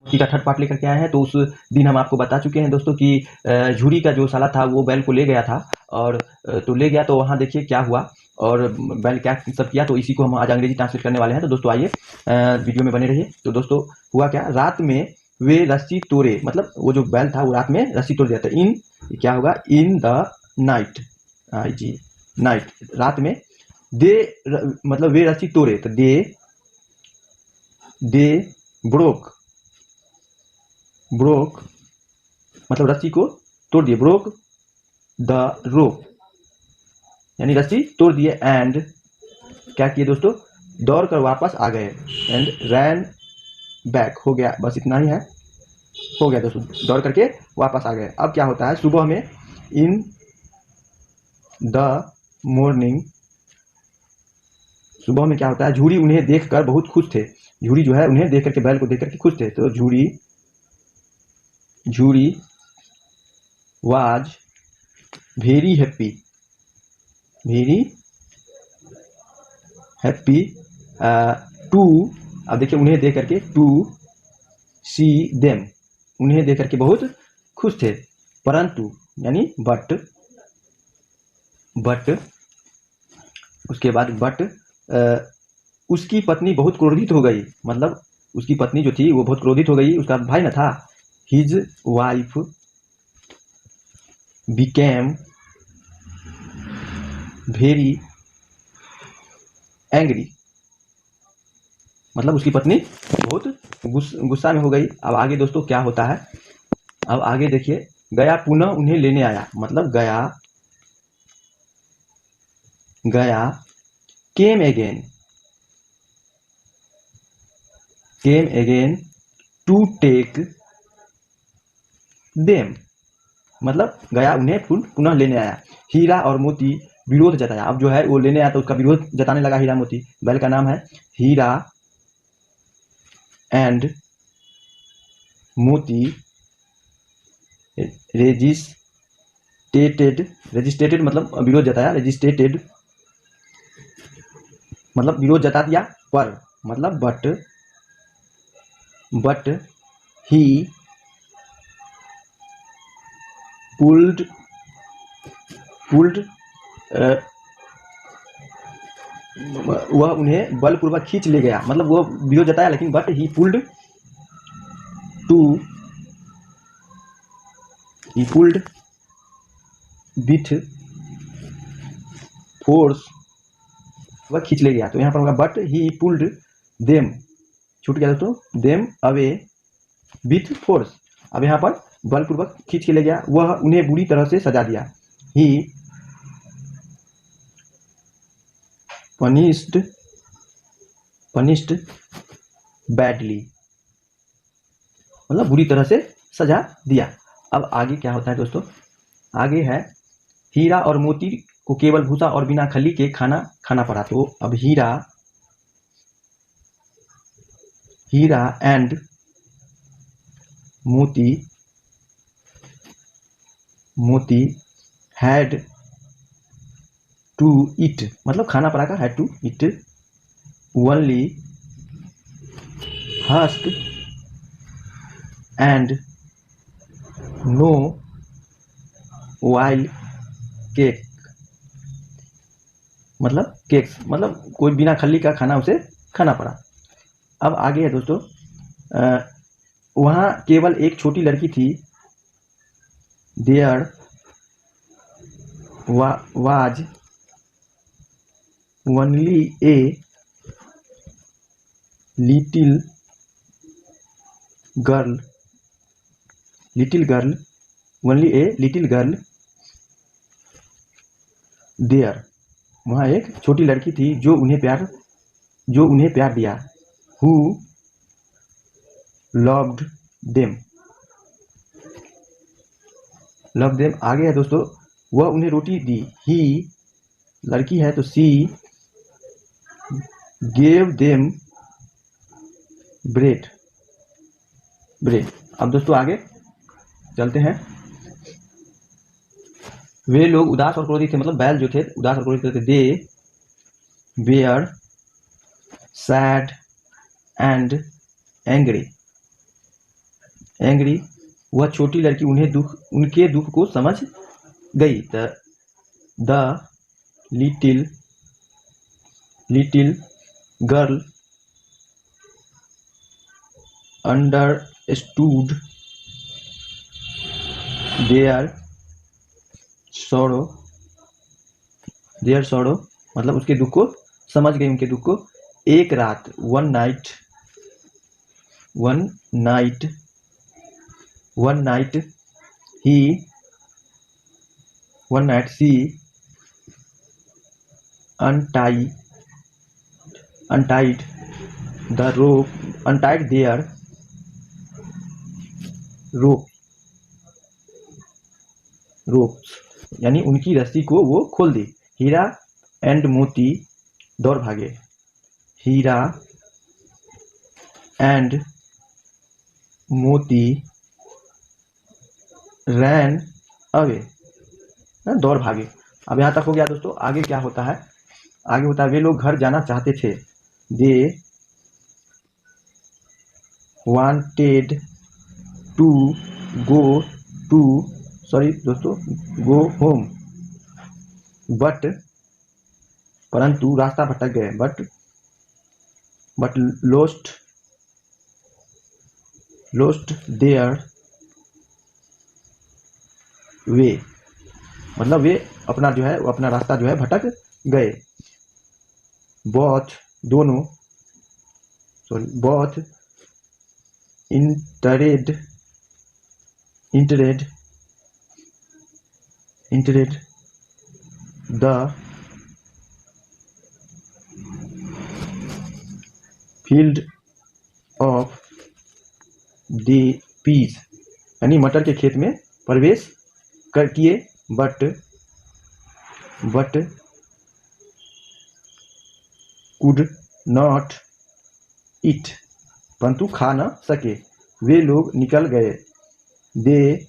का third part लेकर के आए हैं। तो उस दिन हम आपको बता चुके हैं दोस्तों कि झुरी का जो साला था वो बैल को ले गया था, और तो ले गया तो वहाँ देखिए क्या हुआ और बैल क्या सब किया, तो इसी को हम आज अंग्रेजी ट्रांसलेट करने वाले हैं। तो दोस्तों आइए वीडियो में बने रहिए। तो दोस्तों हुआ क्या, रात में वे रस्सी तोड़े, मतलब वो जो बैल था वो रात में रस्सी तोड़ दिया था। इन क्या होगा, इन द नाइट, जी नाइट, रात में। दे मतलब वे रस्सी तोड़े, तो दे ब्रोक, ब्रोक मतलब रस्सी को तोड़ दिए, ब्रोक द रोप यानी रस्सी तोड़ दिए। एंड क्या किए दोस्तों, दौड़ कर वापस आ गए। एंड रैन बैक, हो गया, बस इतना ही है, हो गया दोस्तों, दौड़ करके वापस आ गए। अब क्या होता है, सुबह में इन द मॉर्निंग, सुबह में क्या होता है, झूरी उन्हें देखकर बहुत खुश थे। झूरी जो है उन्हें देख करके, बैल को देख करके खुश थे। तो Jhuri was very happy, very happy too, अब देखिए उन्हें देख करके, टू सी देम, उन्हें देख करके बहुत खुश थे। परंतु यानी बट उसके बाद उसकी पत्नी बहुत क्रोधित हो गई, मतलब उसकी पत्नी जो थी वो बहुत क्रोधित हो गई, उसका भाई न था। His wife became very angry, मतलब उसकी पत्नी बहुत गुस्सा में हो गई। अब आगे दोस्तों क्या होता है, अब आगे देखिए, गया पुनः उन्हें लेने आया, मतलब गया came again to take them, मतलब गया उन्हें पुनः लेने आया। हीरा और मोती विरोध जताया, अब जो है वो लेने आया तो उसका विरोध जताने लगा हीरा मोती। बैल का नाम है हीरा एंड मोती रेजिस्टेटेड मतलब विरोध जताया, रेजिस्टेटेड मतलब विरोध जता दिया, पर मतलब बट ही पुल्ड वह उन्हें बलपूर्वक खींच ले गया, मतलब वो विरोध जताया लेकिन but he pulled with force, वह खींच ले गया। तो यहाँ पर होगा बट ही पुल्ड देम, छूट गया दोस्तों, देम अवे विथ फोर्स। अब यहाँ पर बलपूर्वक खींच के ले गया, वह उन्हें बुरी तरह से सजा दिया। ही पनिश्ड बैडली, मतलब बुरी तरह से सजा दिया। अब आगे क्या होता है दोस्तों, आगे है हीरा और मोती को केवल भूसा और बिना खली के खाना खाना पड़ा। तो अब Hira and Moti had to eat, मतलब खाना पड़ा का had to eat only husk and no wild cake, मतलब केक्स, मतलब कोई बिना खली का खाना उसे खाना पड़ा। अब आगे है दोस्तों, वहाँ केवल एक छोटी लड़की थी। There was only a little girl, only a little girl there, वहाँ एक छोटी लड़की थी जो उन्हें प्यार दिया। हु लव्ड देम, आगे है दोस्तों, वह उन्हें रोटी दी। ही लड़की है तो सी गेव देम ब्रेड। अब दोस्तों आगे चलते हैं। वे लोग उदास और क्रोधित थे, मतलब बैल जो थे उदास और क्रोधित थे। They were sad and angry, angry, वह छोटी लड़की उनके दुख को समझ गई। The little girl understood their sorrow, मतलब उसके दुख को समझ गई, उनके दुख को। एक रात, one night she untied their ropes, यानी उनकी रस्सी को वो खोल दी। हीरा एंड मोती दौड़ भागे। हीरा एंड मोती रैन अवे, दौड़ भागे। अब यहाँ तक हो गया दोस्तों। आगे क्या होता है? आगे होता है वे लोग घर जाना चाहते थे। They wanted to go home, परंतु रास्ता भटक गए। बट लोस्ट देयर वे, मतलब वे अपना रास्ता भटक गए। दोनों entered the field of the peas, यानी मटर के खेत में प्रवेश किए। बट could not eat, परंतु खा न सके। वे लोग निकल गए। They